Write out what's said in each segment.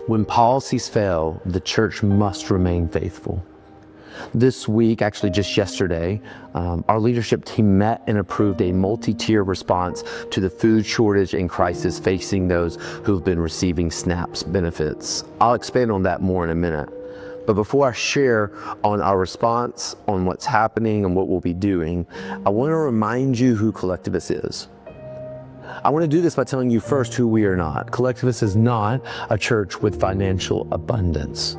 When policies fail, the church must remain faithful. This week, actually just yesterday, our leadership team met and approved a multi-tier response to the food shortage and crisis facing those who've been receiving SNAP's benefits. I'll expand on that more in a minute. But before I share on our response, on what's happening and what we'll be doing, I want to remind you who Collectivus is. I want to do this by telling you first who we are not. Collectivus is not a church with financial abundance.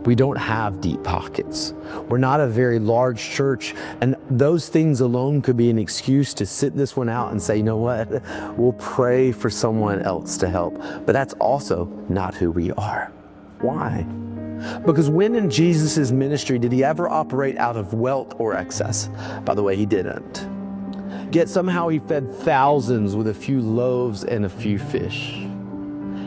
We don't have deep pockets. We're not a very large church, and those things alone could be an excuse to sit this one out and say, you know what, we'll pray for someone else to help. But that's also not who we are. Why? Because when in Jesus' ministry did he ever operate out of wealth or excess? By the way, he didn't. Yet somehow he fed thousands with a few loaves and a few fish.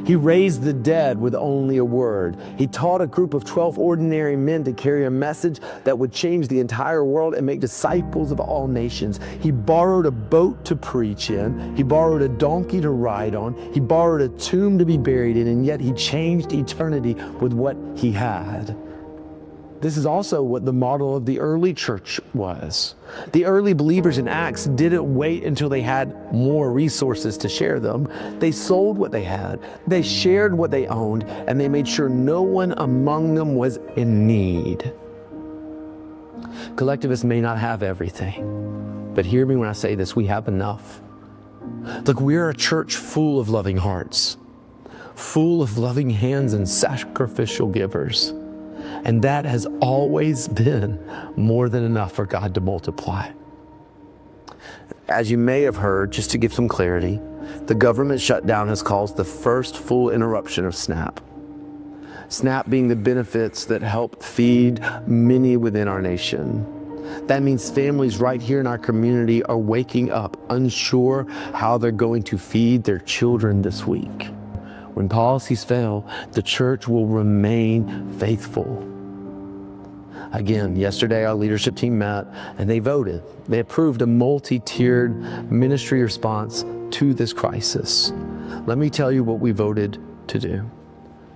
He raised the dead with only a word. He taught a group of 12 ordinary men to carry a message that would change the entire world and make disciples of all nations. He borrowed a boat to preach in. He borrowed a donkey to ride on. He borrowed a tomb to be buried in, and yet he changed eternity with what he had. This is also what the model of the early church was. The early believers in Acts didn't wait until they had more resources to share them. They sold what they had, they shared what they owned, and they made sure no one among them was in need. Collectivists may not have everything, but hear me when I say this, we have enough. Look, we're a church full of loving hearts, full of loving hands and sacrificial givers. And that has always been more than enough for God to multiply. As you may have heard, just to give some clarity, the government shutdown has caused the first full interruption of SNAP. SNAP being the benefits that help feed many within our nation. That means families right here in our community are waking up unsure how they're going to feed their children this week. When policies fail, the church will remain faithful. Again, yesterday our leadership team met and they voted. They approved a multi-tiered ministry response to this crisis. Let me tell you what we voted to do.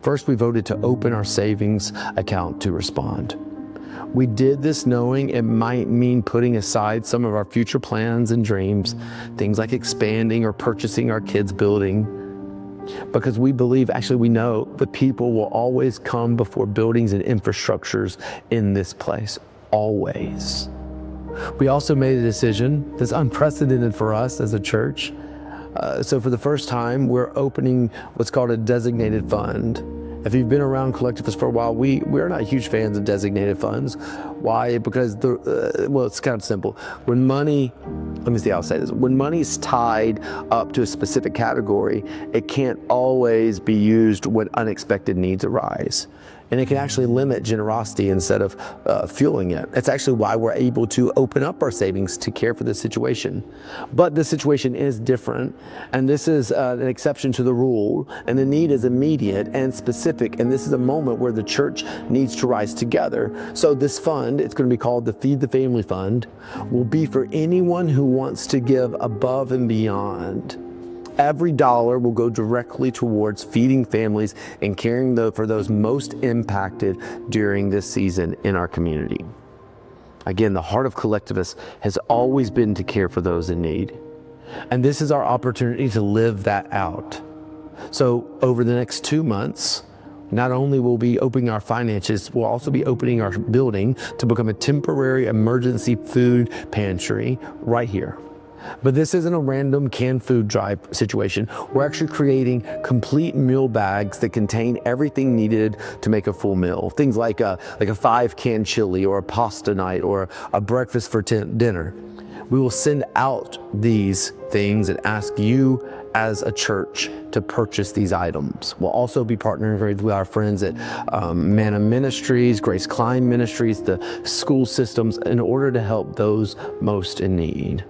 First, we voted to open our savings account to respond. We did this knowing it might mean putting aside some of our future plans and dreams, things like expanding or purchasing our kids' building, because we believe, actually we know, that people will always come before buildings and infrastructures in this place, always. We also made a decision that's unprecedented for us as a church. So for the first time, we're opening what's called a designated fund. If you've been around Collectivus for a while, we're not huge fans of designated funds. Why? Because, well, it's kind of simple. When money, let me see how I'll say this. When money is tied up to a specific category, it can't always be used when unexpected needs arise. And it can actually limit generosity instead of fueling it. That's actually why we're able to open up our savings to care for this situation. But this situation is different, and this is an exception to the rule, and the need is immediate and specific, and this is a moment where the church needs to rise together. So this fund, it's going to be called the Feed the Family Fund, will be for anyone who wants to give above and beyond. Every dollar will go directly towards feeding families and caring for those most impacted during this season in our community. Again, the heart of Collectivus has always been to care for those in need. And this is our opportunity to live that out. So over the next 2 months, not only will we be opening our finances, we'll also be opening our building to become a temporary emergency food pantry right here. But this isn't a random canned food drive situation. We're actually creating complete meal bags that contain everything needed to make a full meal. Things like a 5-can chili or a pasta night or a breakfast for dinner. We will send out these things and ask you as a church to purchase these items. We'll also be partnering with our friends at Manna Ministries, Grace Klein Ministries, the school systems, in order to help those most in need.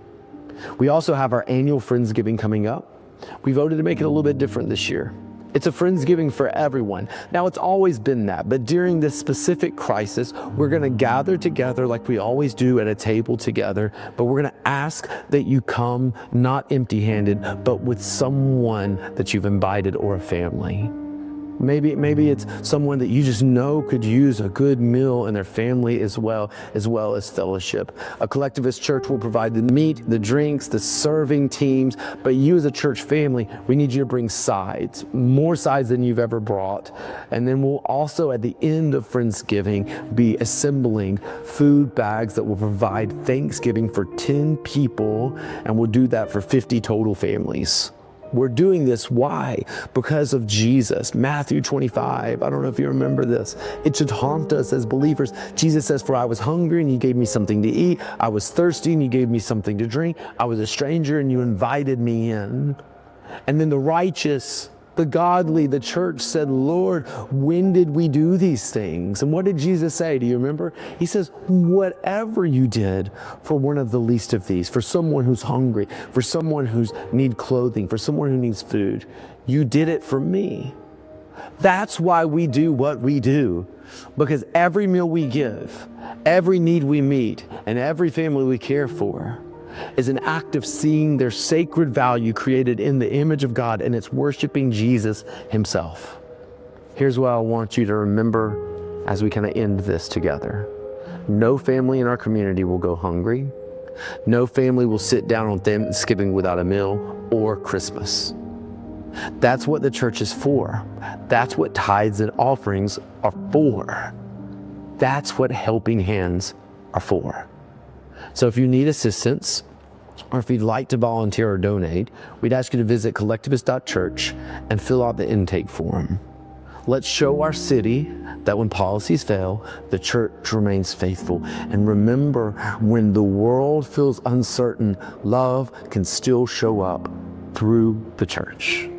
We also have our annual Friendsgiving coming up. We voted to make it a little bit different this year. It's a Friendsgiving for everyone. Now, it's always been that, but during this specific crisis, we're going to gather together like we always do at a table together, but we're going to ask that you come not empty-handed, but with someone that you've invited or a family. Maybe it's someone that you just know could use a good meal in their family as well as fellowship. A Collectivus Church will provide the meat, the drinks, the serving teams, but you as a church family, we need you to bring sides, more sides than you've ever brought. And then we'll also at the end of Friendsgiving be assembling food bags that will provide Thanksgiving for 10 people, and we'll do that for 50 total families. We're doing this, why? Because of Jesus. Matthew 25, I don't know if you remember this. It should haunt us as believers. Jesus says, for I was hungry and you gave me something to eat. I was thirsty and you gave me something to drink. I was a stranger and you invited me in. And then the righteous, the godly, the church said, Lord, when did we do these things? And what did Jesus say? Do you remember? He says, whatever you did for one of the least of these, for someone who's hungry, for someone who's need clothing, for someone who needs food, you did it for me. That's why we do what we do, because every meal we give, every need we meet, and every family we care for is an act of seeing their sacred value created in the image of God, and it's worshiping Jesus himself. Here's what I want you to remember as we kind of end this together. No family in our community will go hungry. No family will sit down on Thanksgiving without a meal or Christmas. That's what the church is for. That's what tithes and offerings are for. That's what helping hands are for. So if you need assistance, or if you'd like to volunteer or donate, we'd ask you to visit collectivus.church and fill out the intake form. Let's show our city that when policies fail, the church remains faithful. And remember, when the world feels uncertain, love can still show up through the church.